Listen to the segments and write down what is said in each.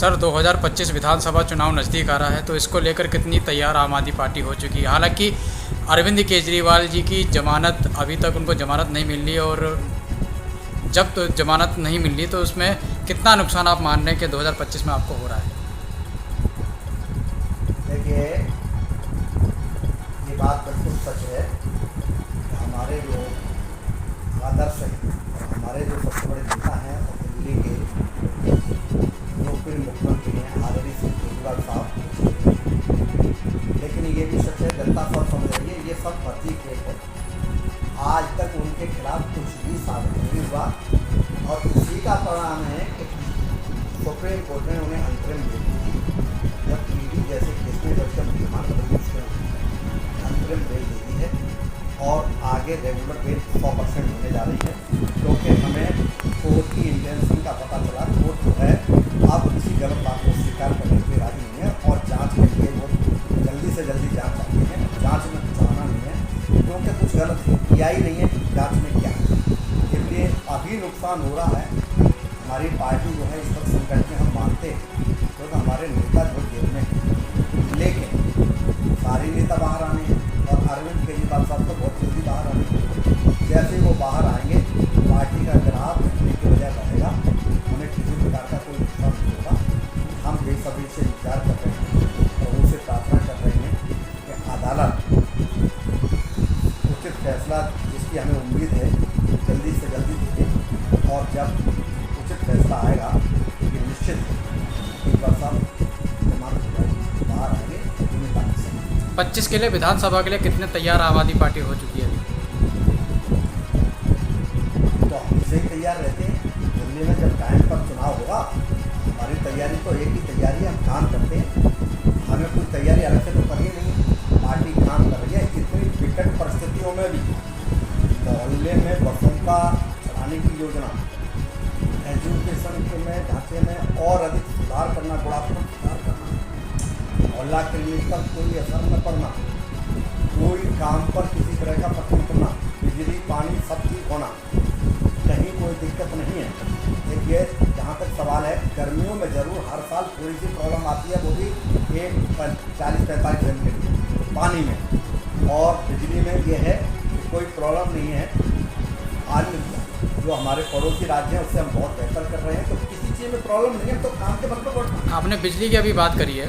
Sir 2025 विधानसभा चुनाव नज़दीक आ रहा है, तो इसको लेकर कितनी तैयार आम आदमी पार्टी हो चुकी है? हालांकि अरविंद केजरीवाल जी की ज़मानत, अभी तक उनको ज़मानत नहीं मिल रही, और जब तो ज़मानत नहीं मिल रही तो उसमें कितना नुकसान आप मान रहे हैं कि 2025 में आपको हो रहा है? देखिए, ये बात बिल्कुल सच है कि हमारे जो आदर्श हैं और हमारे जो सबसे बड़े नेता हैं और दिल्ली के जो फिर मुख्यमंत्री हैं आदरणीय श्री केजरीवाल साहब, लेकिन ये भी सच है, जनता सब समझ रही है, ये सब फर्जी खेल है। आज तक उनके खिलाफ कुछ भी साबित नहीं हुआ और इसी का परिणाम है कि सुप्रीम कोर्ट ने उन्हें अंतरिम दे दी थी। जब ईडी जैसे केस में जब अंतरिम बेल दे दी है और आगे रेगुलर बेल 100% होने जा रही है, क्योंकि हमें कोर्ट की इंटेंशन का पता चला। कोर्ट जो है अब किसी गलत बात को स्वीकार करने के लिए राजी नहीं है और जांच के लिए वो जल्दी से जल्दी जांच चाहते हैं। जांच में फंसाना नहीं है, क्योंकि कुछ गलत किया ही नहीं है, जांच में क्या है। इसलिए अभी नुकसान हो रहा है। हमारी पार्टी जो है इस वक्त संकट में हम मानते हैं, क्योंकि हमारे नेता जो जेल में हैं, लेकिन सारे नेता बाहर आने हैं और अरविंद केजरीवाल साहब तो बहुत जल्दी बाहर आने हैं। जैसे ही वो बाहर आएंगे, पार्टी का ग्राफ घटने की वजह रहेगा, हमें किसी प्रकार का कोई नुकसान नहीं होगा। हम बेसब्री से इंतजार कर रहे हैं और उनसे प्रार्थना कर रहे हैं कि अदालत उचित फैसला, जिसकी हमें उम्मीद है, जल्दी से जल्दी दे, और जब उचित फैसला आएगा ये निश्चित केजरीवाल साहब बाहर आएंगे। 25 के लिए विधानसभा के लिए कितने तैयार आम आदमी पार्टी हो चुकी है अभी? तो हम इससे ही तैयार रहते हैं। दिल्ली में जब टाइम पर चुनाव होगा, हमारी तैयारी तो एक ही तैयारी, हम काम करते हैं। हमें कोई तैयारी अलग से तो करनी नहीं, पार्टी काम कर रही है। इतनी विकट परिस्थितियों में भी मोहल्ले में बसों का चलाने की योजना, एजुकेशन के में ढांचे में और अधिक सुधार करना, गुणात्मक सुधार करना, मोहल्ला क्लिनिक पर कोई असर न पड़ना, कोई काम पर किसी तरह का प्रश्न करना, बिजली पानी सब ठीक होना, कहीं कोई दिक्कत नहीं है। देखिए, जहाँ तक सवाल है, गर्मियों में ज़रूर हर साल थोड़ी सी प्रॉब्लम आती है, वो भी एक 40-45 दिन के लिए पानी में, और बिजली में ये है कि कोई प्रॉब्लम नहीं है। आज जो हमारे पड़ोसी राज्य हैं उससे हम बहुत बेहतर कर रहे हैं, तो किसी चीज़ में प्रॉब्लम नहीं है, तो काम के बल पर बढ़ना। आपने बिजली की अभी बात करी है।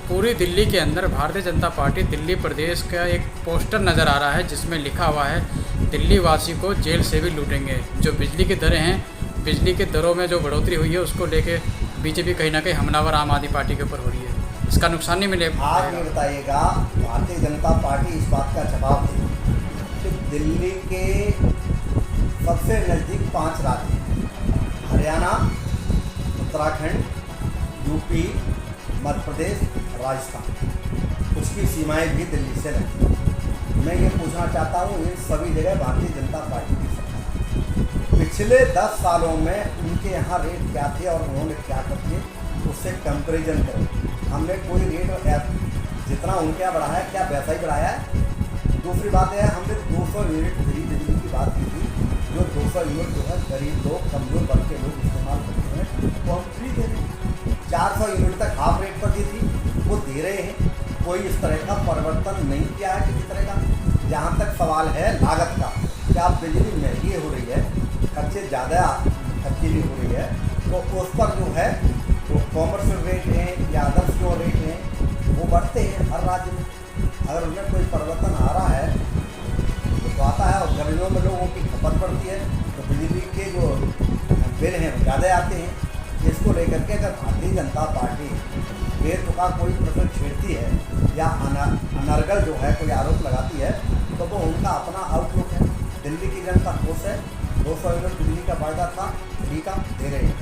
पूरी दिल्ली के अंदर भारतीय जनता पार्टी दिल्ली प्रदेश का एक पोस्टर नज़र आ रहा है, जिसमें लिखा हुआ है, दिल्ली वासी को जेल से भी लूटेंगे। जो बिजली की दरें हैं, बिजली की दरों में जो बढ़ोतरी हुई है, उसको लेके बीजेपी कहीं ना कहीं हमलावर आम आदमी पार्टी के ऊपर हो रही है। इसका नुकसान नहीं मिलेगा? आप ये बताइएगा, भारतीय जनता पार्टी इस बात का जवाब दे कि दिल्ली के सबसे नज़दीक 5 राज्य, हरियाणा, उत्तराखंड, यूपी, मध्य प्रदेश, राजस्थान, उसकी सीमाएं भी दिल्ली से लगती हैं। मैं ये पूछना चाहता हूँ, इन सभी जगह भारतीय जनता पार्टी की सरकार, पिछले 10 सालों में उनके यहाँ रेट क्या थे और उन्होंने क्या कर दिए, उससे कंपेरिजन करें। हमने कोई रेट जितना उनके यहाँ बढ़ाया, क्या वैसा ही बढ़ाया है? दूसरी बात है, हमने 200 यूनिट फ्री बिजली की बात की थी, जो 200 यूनिट जो है गरीब लोग, कमजोर वर्ग के लोग इस्तेमाल करते हैं, वो हम फ्री दे रहे हैं। 400 यूनिट तक हाफ रेट पर दी थी, वो दे रहे हैं। कोई इस तरह का परिवर्तन नहीं किया है किसी तरह का। जहाँ तक सवाल है लागत का, क्या बिजली महंगी हो रही है, खर्चे ज़्यादा खर्ची भी हो रही है, तो उस पर जो है जो कॉमर्शियल रेट हैं या अदर्स जो रेट हैं वो बढ़ते हैं हर राज्य में। अगर उनमें कोई परिवर्तन आ रहा है तो आता है, और गर्मियों में लोगों की खपत बढ़ती है, तो बिजली के जो बिल हैं वो ज़्यादा आते हैं। इसको लेकर के अगर भारतीय जनता पार्टी बेतुका कोई प्रश्न छेड़ती है या अनर्गल जो है कोई आरोप लगाती है, तो वो उनका अपना आउटलुक है। दिल्ली की जनता खुश है, 200 यूनिट बिजली का वायदा था, फ्री का दे रहे हैं।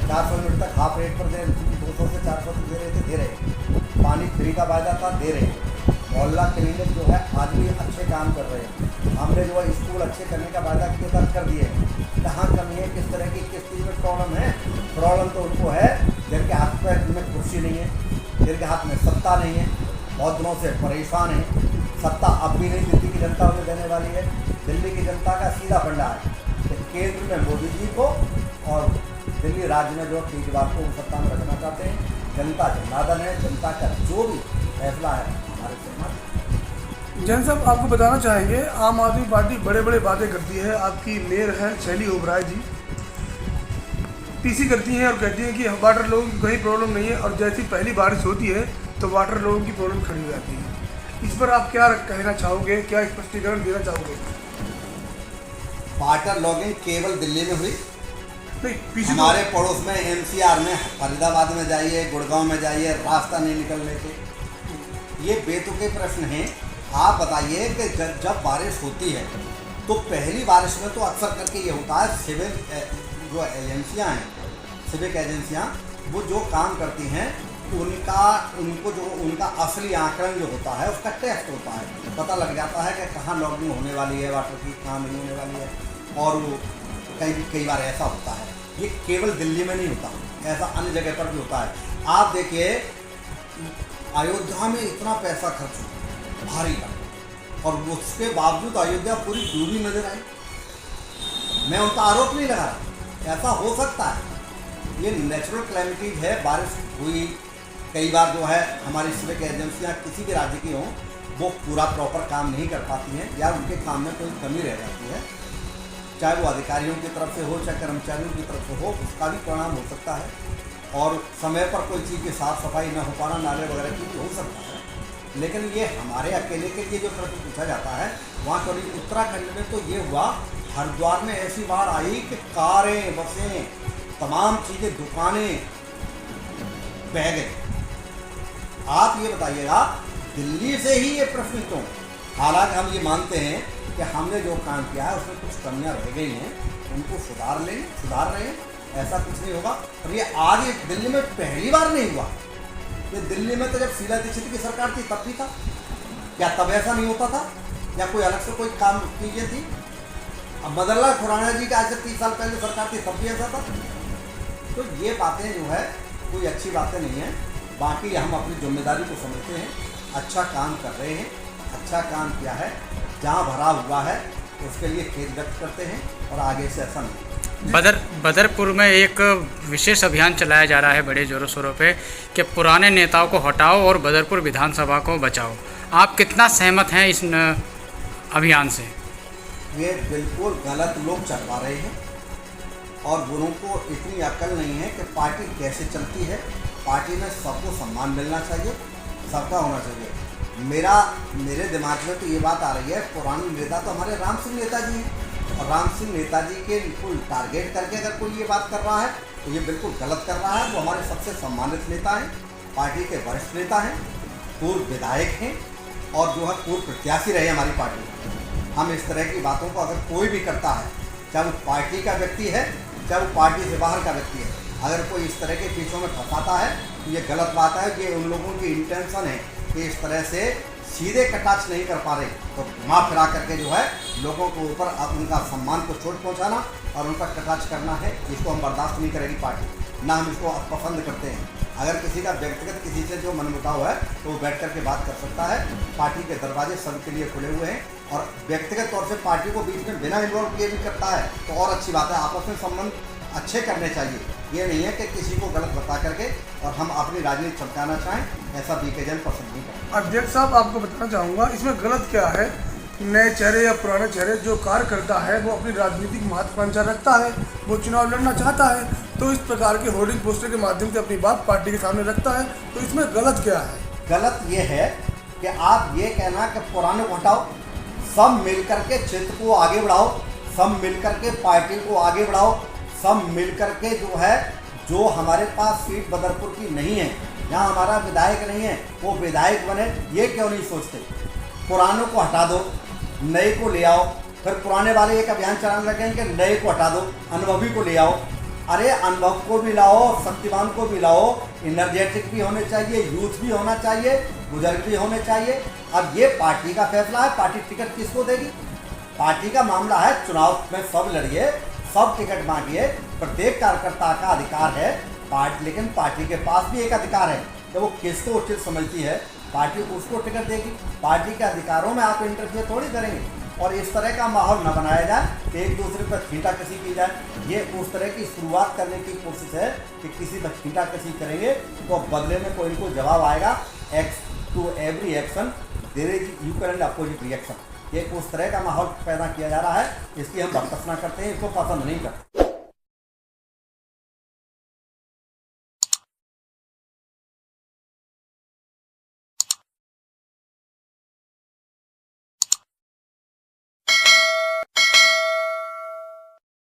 400 यूनिट तक हाफ रेट पर दे, 200 से 400 तक दे रहे थे, दे रहे हैं। पानी फ्री का वायदा था, दे रहे हैं। मोहल्ला क्लिनिक जो है आज भी अच्छे काम कर रहे हैं। हमने जो है स्कूल अच्छे करने का वायदा किए तक कर दिए हैं। कहाँ कमी है, किस तरह की किस चीज़ में प्रॉब्लम है? प्रॉब्लम तो उनको है जिनके हाथ में कुर्सी नहीं है, जिनके हाथ में सत्ता नहीं है, बहुत दिनों से परेशान है। सत्ता अब भी नहीं दिल्ली की जनता उन्हें देने वाली है। दिल्ली की जनता का सीधा फंडा है कि केंद्र में मोदी जी को और दिल्ली राज्य में जो केजरीवाल को सत्ता में रखना चाहते हैं। जनता जनार्दन है, जनता का जो भी फैसला है हमारे समाज। जैन साहब, आपको बताना चाहेंगे, आम आदमी पार्टी बड़े बड़े बातें करती है। आपकी मेयर है शैली ओबराय जी, टीसी करती हैं और कहती हैं कि वाटर लोगों की कोई प्रॉब्लम नहीं है, और जैसी पहली बारिश होती है तो वाटर लोगों की प्रॉब्लम खड़ी हो जाती है। इस पर आप क्या कहना चाहोगे, क्या स्पष्टीकरण देना चाहोगे? वाटर लॉगिंग केवल दिल्ली में हुई नहीं, पीछे हमारे पड़ोस में एनसीआर में फरीदाबाद में जाइए, गुड़गांव में जाइए, रास्ता नहीं निकलने के। ये बेतुके प्रश्न हैं। आप बताइए कि जब बारिश होती है तो पहली बारिश में तो अक्सर करके ये होता है, सिविल जो एजेंसियां हैं, सिविक एजेंसियां, वो जो काम करती हैं उनका असली आंकड़न जो होता है उसका टेस्ट होता है। पता लग जाता है कि कहाँ लॉगिंग होने वाली है वाटर की, कहाँ नहीं होने वाली है। और वो कई बार ऐसा होता है, ये केवल दिल्ली में नहीं होता, ऐसा अन्य जगह पर भी होता है। आप देखिए अयोध्या में इतना पैसा खर्च हुआ भारी का, और उसके बावजूद अयोध्या पूरी डूबी नजर आई। मैं उनका आरोप नहीं लगा रहा, ऐसा हो सकता है, ये नेचुरल क्लैमिटीज है। बारिश हुई, कई बार जो है हमारी सिविक एजेंसियाँ किसी भी राज्य की हों, वो पूरा प्रॉपर काम नहीं कर पाती हैं या उनके काम में कोई कमी रह जाती है, चाहे वो अधिकारियों की तरफ से हो चाहे कर्मचारियों की तरफ से हो, उसका भी परिणाम हो सकता है। और समय पर कोई चीज़ की साफ़ सफाई न हो पाना, नाले वगैरह की भी हो सकता है। लेकिन ये हमारे अकेले के लिए जो प्रश्न पूछा जाता है, वहाँ कभी उत्तराखंड में तो ये हुआ, हरिद्वार में ऐसी बाढ़ आई कि कारें, बसें, तमाम चीज़ें, दुकानें बह गई। आप ये बताइएगा दिल्ली से ही ये प्रश्न क्यों? हालांकि हम ये मानते हैं कि हमने जो काम किया है उसमें कुछ कमियां रह गई हैं, उनको सुधार रहे हैं, ऐसा कुछ नहीं होगा। और ये आज दिल्ली में पहली बार नहीं हुआ। ये दिल्ली में तो जब शीला दीक्षित की सरकार थी तब भी था, क्या तब ऐसा नहीं होता था? या कोई अलग से कोई काम चीज़ें थी? अब मदन लाल खुराना जी का आज से 30 साल पहले सरकार थी तब भी ऐसा था। तो ये बातें जो है कोई अच्छी बातें नहीं है। बाकी हम अपनी जिम्मेदारी को समझते हैं, अच्छा काम कर रहे हैं, अच्छा काम किया है, जहाँ भरा हुआ है उसके लिए खेद व्यक्त करते हैं, और आगे से ऐसा नहीं। बदरपुर में एक विशेष अभियान चलाया जा रहा है बड़े ज़ोरों शोरों पे कि पुराने नेताओं को हटाओ और बदरपुर विधानसभा को बचाओ। आप कितना सहमत हैं इस अभियान से? ये बिल्कुल गलत लोग चलवा रहे हैं, और उनको इतनी अकल नहीं है कि पार्टी कैसे चलती है। पार्टी में सबको सम्मान मिलना चाहिए, सबका होना चाहिए। मेरे दिमाग में तो ये बात आ रही है, पुराने नेता तो हमारे राम सिंह नेताजी हैं, और राम सिंह नेताजी के बिल्कुल टारगेट करके अगर कोई ये बात कर रहा है तो ये बिल्कुल गलत कर रहा है। वो हमारे सबसे सम्मानित नेता हैं, पार्टी के वरिष्ठ नेता हैं, पूर्व विधायक हैं, और जो है पूर्व प्रत्याशी रहे हमारी पार्टी में। हम इस तरह की बातों को अगर कोई भी करता है, चाहे वो पार्टी का व्यक्ति है चाहे वो पार्टी से बाहर का व्यक्ति है, अगर कोई इस तरह के पीछों में फंसाता है तो ये गलत बात है कि उन लोगों की इंटेंशन है कि इस तरह से सीधे कटाक्ष नहीं कर पा रहे तो घुमा फिरा करके जो है लोगों के ऊपर उनका सम्मान को चोट पहुंचाना और उनका कटाक्ष करना है। इसको हम बर्दाश्त नहीं करेगी पार्टी, ना हम इसको पसंद करते हैं। अगर किसी का व्यक्तिगत किसी से जो मनमुटाव है तो वो बैठ करके बात कर सकता है। पार्टी के दरवाजे सबके लिए खुले हुए हैं, और व्यक्तिगत तौर से पार्टी को बीच में बिना इन्वॉल्व किए भी करता है तो और अच्छी बात है। आपस में संबंध अच्छे करने चाहिए, ये नहीं है कि किसी को गलत बता करके और हम अपनी राजनीति चमकाना चाहें, ऐसा बीके जन पसंद नहीं करते। अध्यक्ष साहब, आपको बताना चाहूँगा, इसमें गलत क्या है? नए चेहरे या पुराने चेहरे जो कार्य करता है वो अपनी राजनीतिक महत्वाकांक्षा रखता है, वो चुनाव लड़ना चाहता है, तो इस प्रकार के होर्डिंग पोस्टर के माध्यम से अपनी बात पार्टी के सामने रखता है, तो इसमें गलत क्या है? गलत ये है कि आप ये कहना कि पुराने को हटाओ, सब मिल करके क्षेत्र को आगे बढ़ाओ, सब मिल करके पार्टी को आगे बढ़ाओ, सब मिल करके जो है जो हमारे पास सीट बदरपुर की नहीं है, यहाँ हमारा विधायक नहीं है, वो विधायक बने, ये क्यों नहीं सोचते? पुरानों को हटा दो, नए को ले आओ। फिर पुराने वाले एक अभियान चलाने लगे कि नए को हटा दो, अनुभवी को ले आओ। अरे अनुभव को भी लाओ, शक्तिमान को भी लाओ, एनर्जेटिक भी होने चाहिए, यूथ भी होना चाहिए, बुजुर्ग भी होने चाहिए। अब ये पार्टी का फैसला है, पार्टी टिकट किसको देगी? पार्टी का मामला है, चुनाव में सब लड़िए, सब टिकट मांगिए, प्रत्येक कार्यकर्ता का अधिकार है। लेकिन पार्टी के पास भी एक अधिकार है, जब वो किसको उचित समझती है पार्टी उसको टिकट देगी। पार्टी के अधिकारों में आप इंटरफेयर थोड़ी करेंगे। और इस तरह का माहौल न बनाया जाए कि एक दूसरे पर छींटाकशी की जाए। ये उस तरह की शुरुआत करने की कोशिश है कि किसी पर छींटाकशी करेंगे तो बदले में कोई इनको जवाब आएगा। To every action there is equal and opposite reaction. ये उस तरह का माहौल पैदा किया जा रहा है, इसकी हम भर्त्सना करते हैं, इसको पसंद नहीं करते।